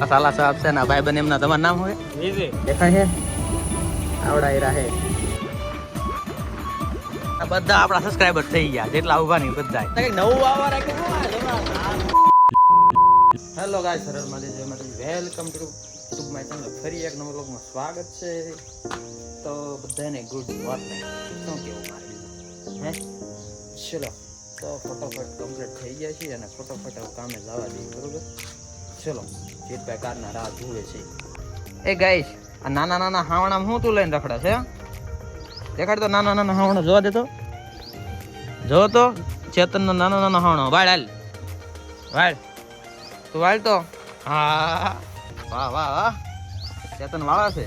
સાલા સાહેબ છે ના ભાઈ બને એમના તમારું નામ હોય દેખાય છે આવડા હીરા હે આ બધા આપણા સબસ્ક્રાઇબર થઈ ગયા જેટલા ઉભા નહીં બધા નવું આવવા રાખ્યું હેલો ગાઈસ સરળ મારી welcome to YouTube my channel ફરી એક નવા વ્લોગમાં સ્વાગત છે તો બધાને ગુડ મોર્નિંગ શું કેવું મારે હે ચલો તો ફટાફટ કમ્પ્લીટ થઈ ગયા છે અને ફટાફટ કામે જવા દઈએ બરોબર ચલો જીતભાઈ કારના રાહ જુએ છે એ ગાઈસ આ નાના નાના હાવણામાં હું તું લઈને રખડે છે દેખાડ તો નાના નાના હાવણા જોવા દે તો જો તો ચેતનનો નાનો નાનો હાવણો વાળ હાલ વાળ તું વાળ તો હા વાહ વાહ વાહ ચેતન વાળા છે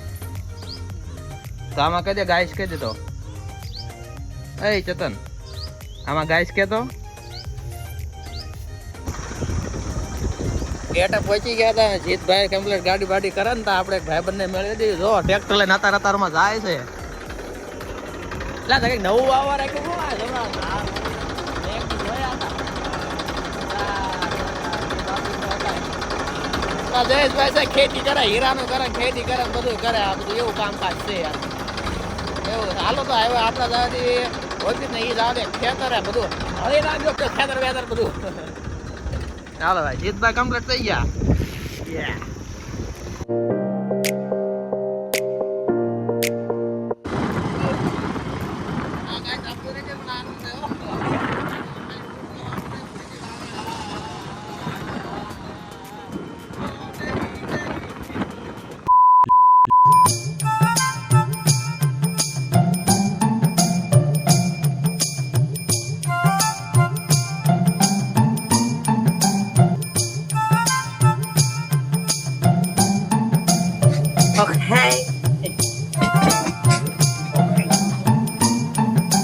તો આમાં કહી દે ગાઈસ કહી દે તો એ ચેતન આમાં ગાઈસ કે તો ગેટા પહોંચી ગયા હતા જીતભાઈ કમ્પ્લીટ ગાડી બાડી કરે ને તો આપણે ભાઈ બંને મેળવી દીધું જો ટ્રેક્ટર લઈને નાતારમાં જાય છે એટલે નવું આવવા રાખ્યું જયેશભાઈ છે ખેતી કરે હીરાનું કરે ખેતી કરે બધું કરે આ બધું એવું કામકાજ છે યાર એવું હાલો તો હવે આપણા દાદી ઓફિસ ને એ જાવે ખેતર બધું હળી રાખજો ખેતર વેતર બધું ચાલો ભાઈ જીતભાઈ કમ્પ્લીટ થઈ ગયા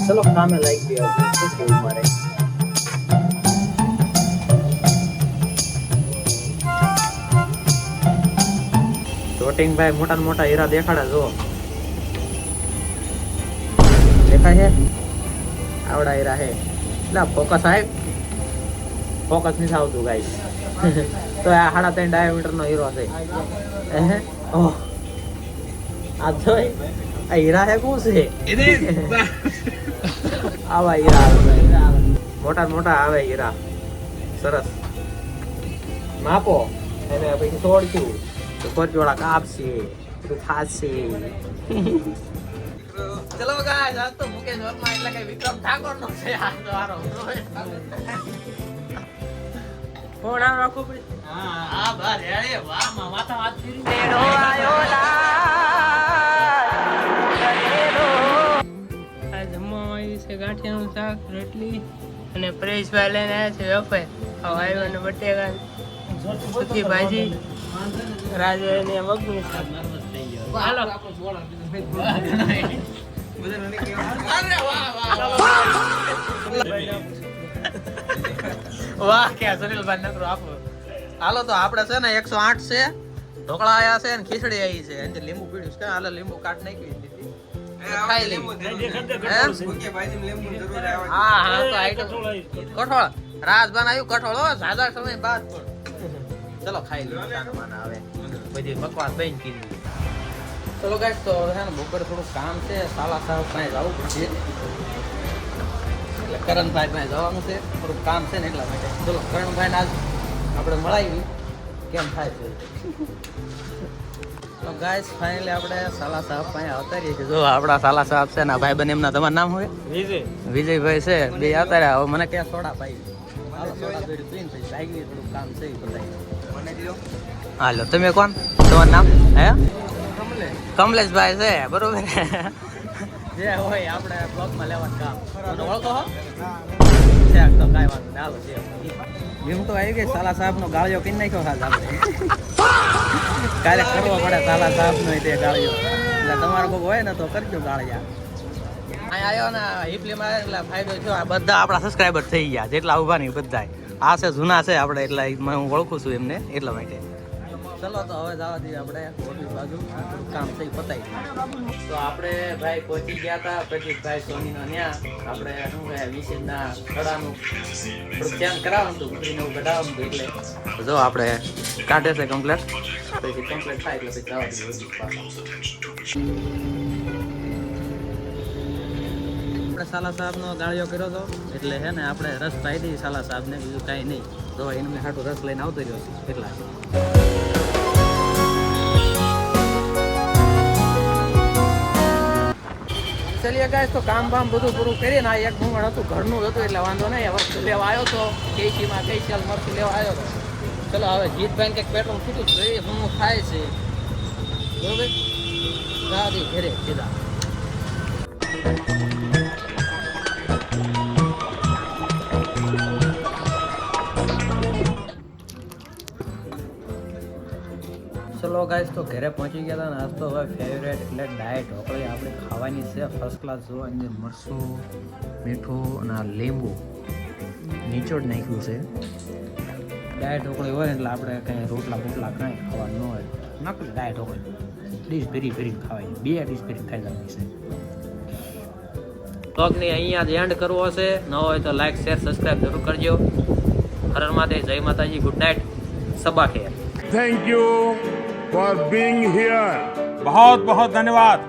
चलो कामे लाइक दिया मारे शूटिंग भाई मोटा मोटा हीरा देखाड़ा जो देखाय है आवड़ा हीरा है ला फोकस आए फोकस नहीं आवતું गाइस तो આ 3.5 ડાયામીટર નો હીરો છે ઓહ આ જોઈ આ હીરા હે કોણ છે આવા હીરા મોટા મોટા આવે હીરા સરસ માપો એને પછી છોડ્યું તો કોચવાળા કાપશે બધું થાશે ચલો ગાઈસ આજ તો મુકેશ વર્મા એટલે કે વિક્રમ ઠાકોર નો છે આ તો આરો ફોન આ રાખો પડી હા બા રેડે વાહ માથા હાથ ફીરી નેડો આયો ગાંઠિયાનું શાક રોટલી અને પરેશભાઈ લઈને આવ્યા છે વેપાર આવ્યો અને બટેકા સુકી ભાજી રાજવાની મગનું શાક હાલો વાહ ક્યાં સુનિલભાઈ નકરો આપો હાલો તો આપણે છે ને 108 છે ઢોકળા આયા છે અને ખીચડી આવી છે અને લીંબુ પીડ્યું છે હાલો લીંબુ કાટ નાખી દીધી ખાઈ લે હા હા તો આઈટમ કઠોળ રાત બનાવ્યું કઠોળ ઝાઝા સમય બાદ ચલો ખાઈ લે આવે બધી બકવાસ બન કીધી ચલો ગાઈસ તો હે ને બપોરે થોડું કામ છે સાલા સાહેબ પાસે જવું પડશે એટલે કરણભાઈ પાસે જવાનું છે થોડું કામ છે ને એટલા માટે ચલો કરણભાઈ ને આજ આપણે મળાવી કેમ થાય છે તો ગાઈસ ફાઇનલી આપણે સાલા સાહેબ પાસે આવતારીએ છીએ જો આપણા સાલા સાહેબ છે ને ભાઈ બને એમના તમારું નામ હોય વિજયભાઈ છે બે આવતાર્યા હવે મને ક્યાં સોડા પાઈ હાલો સોડા જોડી પીને પછી ભાગી થોડું કામ છે બતાવી હાલો તમે કોણ તમારું નામ હે કમલેશભાઈ છે બરોબર જે હોય આપણે બ્લોગમાં લેવાનું કામ ઓળખો હો છે તો કાંઈ વાત નહીં હાલો છે એમ તો આવી ગઈ સાલા સાહેબ નો ગાળિયો પીને નાખ્યો ખાસ આપણે કાલે કરવો પડે સાલા સાહેબ નો તે ગાળિયો એટલે તમારો કોઈ હોય ને તો કરજો ગાળિયા અહીં આવ્યો ને હિપલીમાં એટલે ફાયદો થયો આ બધા આપણા સબસ્ક્રાઈબર થઈ ગયા જેટલા ઉભા નહીં બધા આ છે જૂના છે આપણે એટલે હું ઓળખું છું એમને એટલા માટે ચલો તો હવે જવા દઈએ આપણે ઓફિસ બાજુ કામ થઈ પતાવી તો આપણે ભાઈ પહોંચી ગયા હતા પછી ભાઈ સોનીના ત્યાં આપણે શું કહે વિશેષના કડાનું થોડુંક ચેન્જ કરાવવાનું હતું કુતરીને એવું કઢાવવાનું હતું એટલે જો આપણે કાઢે છે કમ્પ્લેટ પછી કમ્પ્લેટ થાય એટલે પછી જવા દઈએ પાછા. આપણે સાલા સાહેબનો ગાળિયો કર્યો હતો એટલે છે ને આપણે રસ પાઈ દઈએ સાલા સાહેબને, બીજું કાંઈ નહીં. તો એમને હાટું રસ લઈને આવતો રહ્યો છે એટલા. ચલીએ ગાઈસ, તો કામ બામ બધું પૂરું કરીને આ એક ઘૂંઘણ હતું ઘરનું હતું એટલે વાંધો નહીં. વસ્તુ લેવા આવ્યો હતો કેસીમાં કેસીલ મરચું લેવા આવ્યો હતો. ચલો હવે જીતભાઈ કંઈક પેટ્રોલ છૂટું જોઈએ શું થાય છે બરોબર. ગાડી ઘરે સીધા. ચલો ગાઈસ, તો ઘરે પહોંચી ગયા હતા ને આજ તો હવે ફેવરેટ એટલે ડાયટ ઢોકળી આપણે ખાવાની છે ફર્સ્ટ ક્લાસ. જો અંદર મરચું મીઠું અને આ લીંબુ નીચોડ નાખ્યું છે. ડાયટ ઢોકળી હોય ને એટલે આપણે કંઈ રોટલા બોટલા કાંઈ ખાવાનું ન હોય. નકલી ડાયટ ઢોકળી ડીશ ભરી ભરીને ખાવાની, 2 ડીશ ભરીને ખાઈ જવાની છે. વ્લોગને અહીંયા જ એન્ડ કરવો હશે. ન હોય તો લાઈક શેર સબસ્ક્રાઈબ જરૂર કરજો. હર હર મહાદેવ, જય માતાજી, good night, Saba Kher. Thank you for being here. बहुत बहुत धन्यवाद.